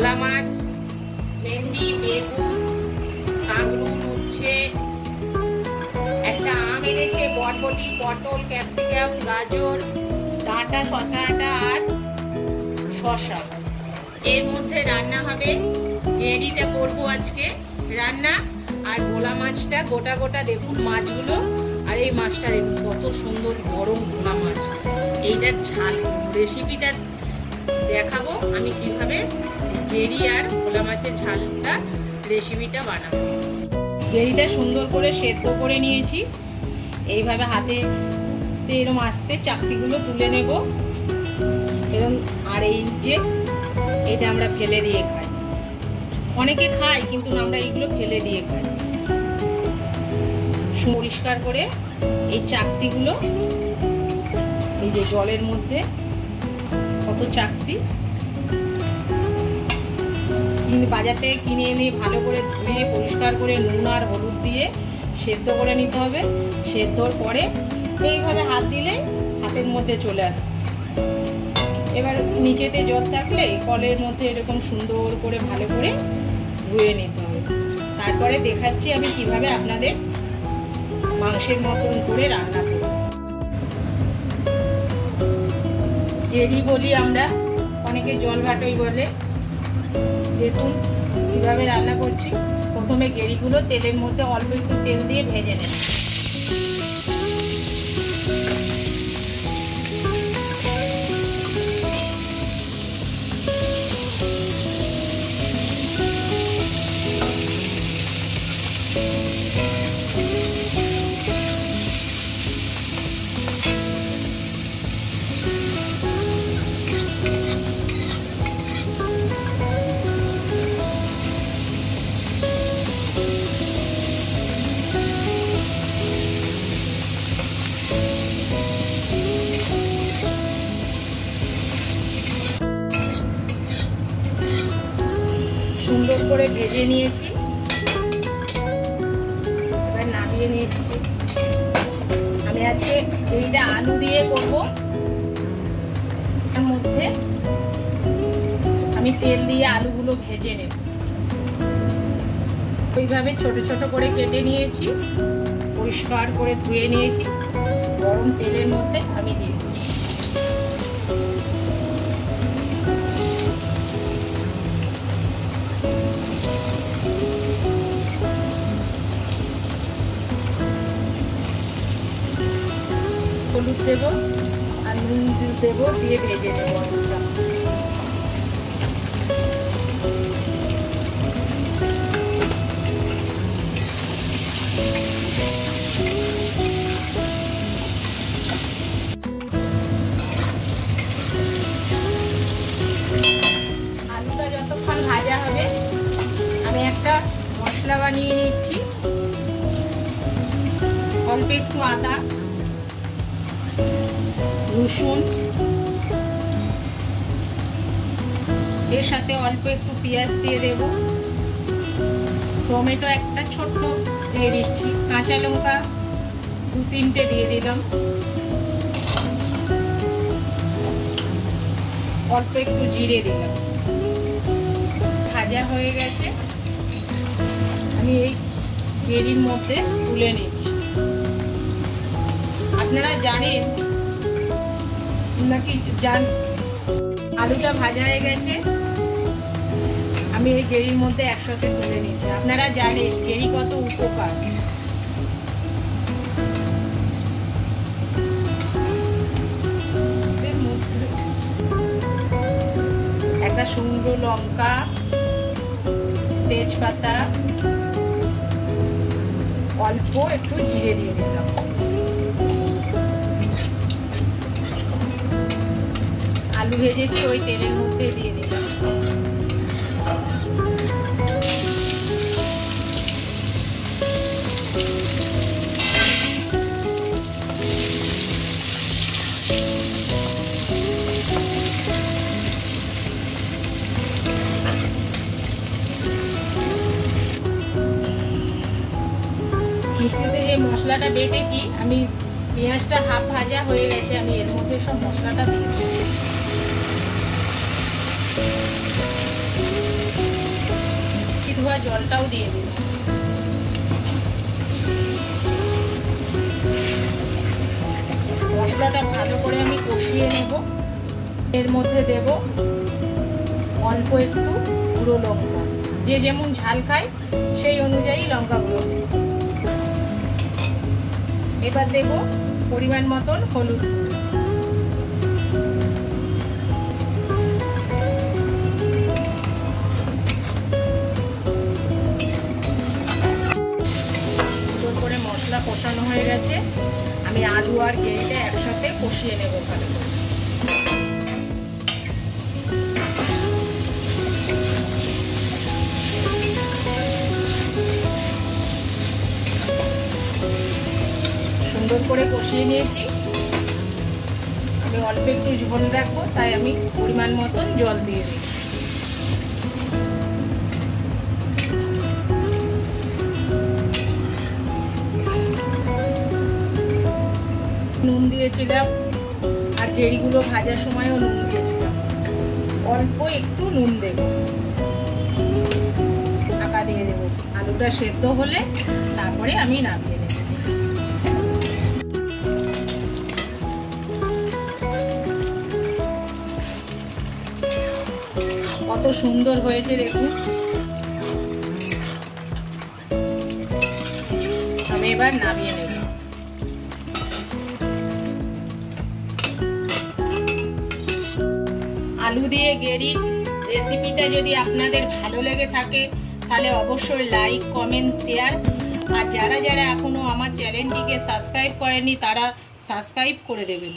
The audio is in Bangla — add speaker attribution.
Speaker 1: ভোলা মাছ, ভেন্ডি, বেগুন, কাঁকরুল, উচ্ছে, একটা আম এনেছে, বরবটি, পটল, ক্যাপসিকাম, গাজর, ডাঁটা, শসা ডাঁটা আর শসা। এর মধ্যে রান্না হবে, গেঁড়িটা করবো আজকে রান্না। আর ভোলা মাছটা গোটা গোটা দেখুন মাছগুলো, আর এই মাছটা দেখুন কত সুন্দর গরম ভোলা মাছ। এইটার ঝাল রেসিপিটা দেখাবো আমি কিভাবে গেঁড়ি আর ভোলা মাছের ঝালটা রেসিপিটা বানাবো। গেঁড়িটা সুন্দর করে সেদ্ধ করে নিয়েছি, এইভাবে হাতে এরকম আসতে চাকতিগুলো তুলে নেব এরকম। আর এই যে এটা আমরা ফেলে দিয়ে খাই, অনেকে খায় কিন্তু আমরা এইগুলো ফেলে দিয়ে খাই। পরিষ্কার করে এই চাকতিগুলো, এই যে জলের মধ্যে কত চাকতি বাজার থেকে কিনে এনে ভালো করে ধুয়ে পরিষ্কার করে নুন আর হলুদ দিয়ে সেদ্ধ করে নিতে হবে। সেদ্ধর পরে এইভাবে হাত দিলে হাতের মধ্যে চলে আসে। এবার নিচেতে জল থাকলে কলের মধ্যে এরকম সুন্দর করে ভালো করে ধুয়ে নিতে হবে। তারপরে দেখাচ্ছি আমি কিভাবে আপনাদের মাংসের মতন করে রান্না করব। গেঁড়ি বলি আমরা, অনেকে জল ভাটই বলে। দেখুন কিভাবে রান্না করছি। প্রথমে গেঁড়িগুলো তেলের মধ্যে অল্প একটু তেল দিয়ে ভেজে নেব। সুন্দর করে ভেজে নিয়েছি, এবার নামিয়ে নিচ্ছি। আমি আজকে এইটা আলু দিয়ে করব। তার মধ্যে আমি তেল দিয়ে আলুগুলো ভেজে নেব। ওইভাবে ছোট ছোট করে কেটে নিয়েছি, পরিষ্কার করে ধুয়ে নিয়েছি। গরম তেলের মধ্যে আমি দিয়ে দিচ্ছি। হলুদ দেব আর নুন দেব, দিয়ে ভেজে নেব আলুটা। আলুটা যতক্ষণ ভাজা হবে আমি একটা মশলা বানিয়ে নিচ্ছি। অল্প একটু আদা, রসুন, এর সাথে অল্প একটু পেঁয়াজ দিয়ে দেব। টমেটো একটা ছোট্ট দিয়ে দিচ্ছি, কাঁচা লঙ্কা 2-3টে দিয়ে দিলাম, অল্প একটু জিরে দিলাম। ভাজা হয়ে গেছে, আমি এই গেঁড়ির মধ্যে তুলে নিচ্ছি। আপনারা জানেন নাকি আলুটা ভাজা হয়ে গেছে, আমি এই গেঁড়ির মধ্যে একসাথে তুলে নিচ্ছি। আপনারা জানেন গেঁড়ি কত উপকার। একটা শুকনো লঙ্কা, তেজপাতা, অল্প একটু জিরে দিয়ে দিলাম। আলু ভেজেছি ওই তেলের মধ্যে দিয়ে দিলাম। মিক্সিতে যে মশলাটা বেটেছি, আমি পেঁয়াজটা হাফ ভাজা হয়ে গেছে, আমি এর মধ্যে সব মশলাটা দিয়েছি। ধোয়া জলটাও দিয়ে দিলাম। মশলাটা ভালো করে আমি কষিয়ে নেব। এর মধ্যে দেব অল্প একটু গুঁড়ো লঙ্কা, যে যেমন ঝাল খায় সেই অনুযায়ী লঙ্কা গুঁড়ো দেব। এবার দেব পরিমাণ মতন হলুদ। সুন্দর করে মশলা কষানো হয়ে গেছে, আমি আলু আর গ্রেভিটা একসাথে কষিয়ে নেব ভালো করে। সুন্দর করে কষিয়ে নিয়েছি। আমি অল্প একটু ঝোল রাখবো, তাই আমি পরিমাণ মতন জল দিয়ে দিই। নুন দিয়েছিলাম আর গেড়িগুলো ভাজার সময়ও নুন দিয়েছিলাম। অল্প একটু নুন দেব, ঢাকা দিয়ে দেবো। আলুটা সেদ্ধ হলে তারপরে আমি নামিয়ে নেব। কত সুন্দর হয়েছে দেখুন। আমি এবার নামিয়ে নেব। আলু দিয়ে গেড়ির রেসিপিটা যদি আপনাদের ভালো লেগে থাকে তাহলে অবশ্যই লাইক, কমেন্ট, শেয়ার। আর যারা যারা এখনো আমার চ্যানেলটিকে সাবস্ক্রাইব করেনি তারা সাবস্ক্রাইব করে দেবেন।